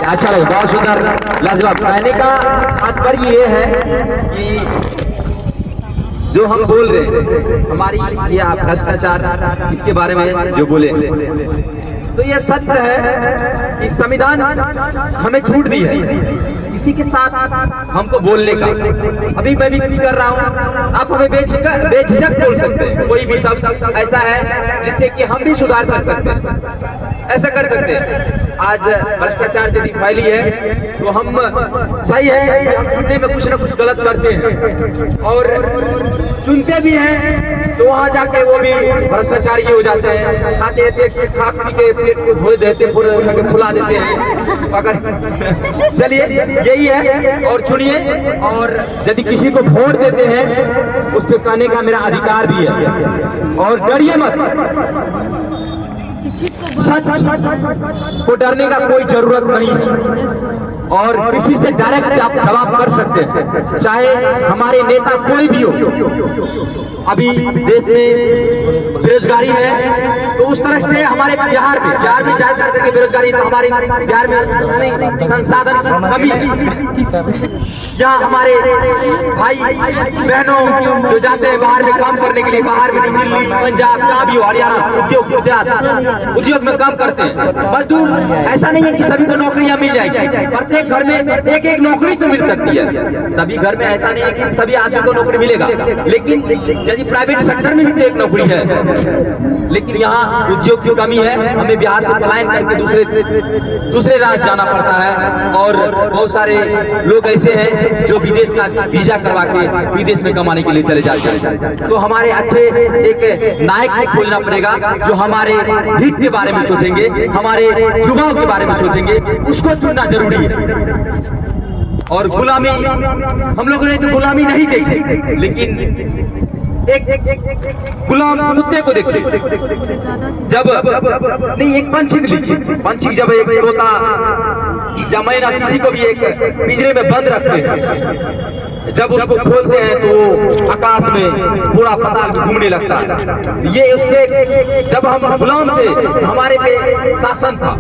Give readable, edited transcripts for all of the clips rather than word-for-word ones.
अच्छा लगा, बहुत सुंदर, लाजवाब। कहने का तात्पर्य ये है कि जो हम बोल रहे हैं हमारी ये भ्रष्टाचार इसके बारे में जो बोले, तो ये सत्य है कि संविधान हमें छूट दी है किसी के साथ हमको बोलने का। अभी मैं भी कुछ कर रहा हूँ, आप हमें बेझिझक बोल सकते हैं, कोई भी शब्द ऐसा है जिससे कि हम भी सुधार कर सकते हैं, ऐसा कर सकते हैं। आज भ्रष्टाचार यदि फैली है तो हम सही है कि हम चुनने में कुछ ना कुछ गलत करते हैं, और चुनते भी हैं तो वहां जाके वो भी भ्रष्टाचारी हो जाते हैं। खाते खा पी के पेट को धोए देते, फुला देते हैं, पकड़। चलिए यही है, और चुनिए, और यदि किसी को वोट देते हैं उस पे कहने का मेरा अधिकार भी है, और डरिए मत। सच को डरने का कोई जरूरत नहीं है, और किसी से डायरेक्ट आप जवाब कर सकते हैं, चाहे हमारे नेता कोई भी हो। अभी देश में बेरोजगारी है, तो उस तरह से हमारे बिहार में ज्यादातर करके बेरोजगारी, तो हमारे बिहार में संसाधन कमी है। यहाँ हमारे भाई बहनों जो जाते हैं बाहर में काम करने के लिए, बाहर में दिल्ली, पंजाब, जहाँ भी हो, हरियाणा, उद्योग में काम करते हैं मजदूर। ऐसा नहीं है कि सभी को नौकरियां मिल जाएगी, प्रत्येक घर में एक एक नौकरी तो मिल सकती है। सभी घर में ऐसा नहीं है कि सभी आदमी को नौकरी मिलेगा, लेकिन यदि प्राइवेट सेक्टर में भी तो एक नौकरी है। लेकिन यहाँ उद्योग की कमी है, हमें बिहार से पलायन करके दूसरे राज्य जाना पड़ता है, और बहुत सारे लोग ऐसे हैं जो विदेश का वीजा करवा के विदेश में कमाने के लिए चले जाते हैं। तो हमारे अच्छे एक नायक को खोजना पड़ेगा जो हमारे हित के बारे में सोचेंगे, हमारे युवाओं के बारे में सोचेंगे, उसको चुनना जरूरी है। और गुलामी, हम लोगों ने तो गुलामी नहीं देखी, लेकिन एक गुलाम कुत्ते को देखिए, जब नहीं, एक पंछी को लीजिए, पंछी जब एक तोता या मैना किसी को भी एक पिंजरे में बंद रखते हैं, जब उसको खोलते हैं तो आकाश में पूरा पताल घूमने लगता है। ये उसके, जब हम गुलाम थे हमारे पे शासन था।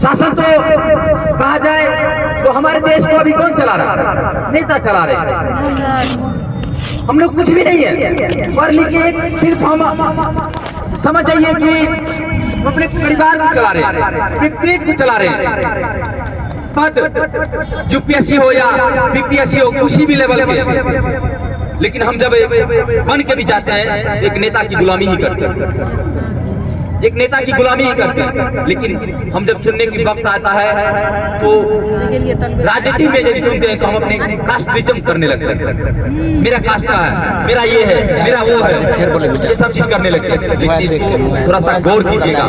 शासन तो कहा जाए तो हमारे देश को अभी कौन चला रहा है? नेता चला रहे। हम लोग कुछ भी नहीं है, पढ़ लिखे सिर्फ हम समझ जाइए कि अपने परिवार को चला रहे हैं, अपने पेट को चला रहे हैं। पद यूपीएससी हो या बीपीएससी हो, किसी भी लेवल के, लेकिन हम जब बन के भी जाते हैं एक नेता की गुलामी ही करते हैं, एक नेता की गुलामी ही करते हैं। लेकिन हम जब चुनने की वक्त आता है तो राजनीति में यदि चुनते हैं तो हम अपने कास्टिज्म करने लगते हैं, मेरा कास्ट का है, मेरा ये है, मेरा वो है, ये सब चीज करने लगते हैं। लेकिन इसको थोड़ा सा गौर कीजिएगा,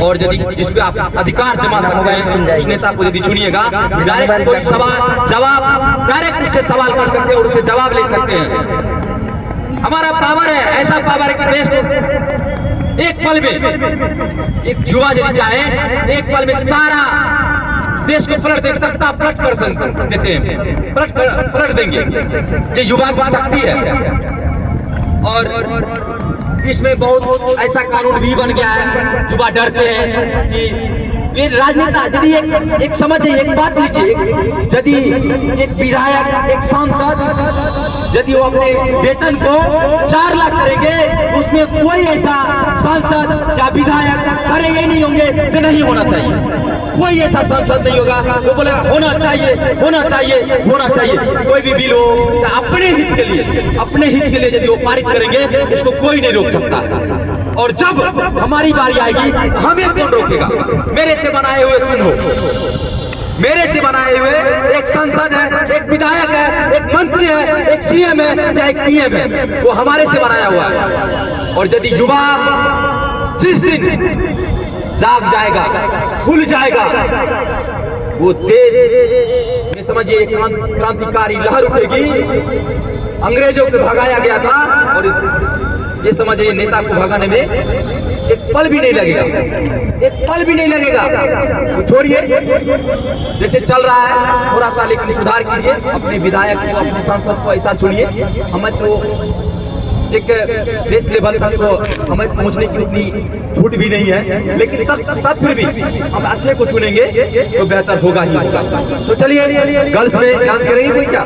और यदि जिस पे आप अधिकार जमा सकते हैं उस नेता को यदि चुनिएगा, डायरेक्ट कोई सवाल जवाब डायरेक्ट उससे सवाल कर सकते हैं और उससे जवाब ले सकते हैं। हमारा पावर है, ऐसा पावर है कि देश को एक पल में, एक युवा यदि चाहे एक पल में सारा देश को पलट देंगे, तख्ता पलट कर देते हैं, पलट देंगे। ये युवा की शक्ति है, और इसमें बहुत ऐसा कानून भी बन गया है, युवा डरते हैं कि ये राजनेता, यदि एक समझिए, एक बात लीजिए, यदि एक विधायक, एक सांसद यदि वो अपने वेतन को 4 लाख करेंगे, उसमें कोई ऐसा सांसद या विधायक करेंगे नहीं होंगे से नहीं होना चाहिए। कोई ऐसा सांसद नहीं होगा वो बोलेगा होना चाहिए, होना चाहिए, होना चाहिए। कोई भी बिल हो, अपने हित के लिए, अपने हित के लिए यदि वो पारित करेंगे उसको कोई नहीं रोक सकता। और जब हमारी बारी आएगी हमें कौन रोकेगा? मेरे से बनाए हुए तुम हो, मेरे से बनाए हुए एक सांसद है, एक विधायक है, एक मंत्री है, एक सीएम है या एक पीएम है, वो हमारे से बनाया हुआ है। और यदि युवा जिस दिन जाग जाएगा, खुल जाएगा, वो देश में समझिए एक क्रांतिकारी लहर उठेगी। अंग्रेजों को भगाया गया था, और ये समझिए नेता को भगाने में एक पल भी नहीं लगेगा, एक पल भी नहीं लगेगा। तो छोड़िए, जैसे चल रहा है थोड़ा सा, लेकिन सुधार कीजिए। अपने विधायक को, अपने सांसद को ऐसा सुनिए, हमें तो एक देश लेवल तक तो हमें पहुंचने की उतनी छूट भी नहीं है, लेकिन तब फिर भी हम अच्छे को चुनेंगे तो बेहतर होगा ही होगा। तो चलिए गर्ल्स में डांस करेंगे कोई क्या?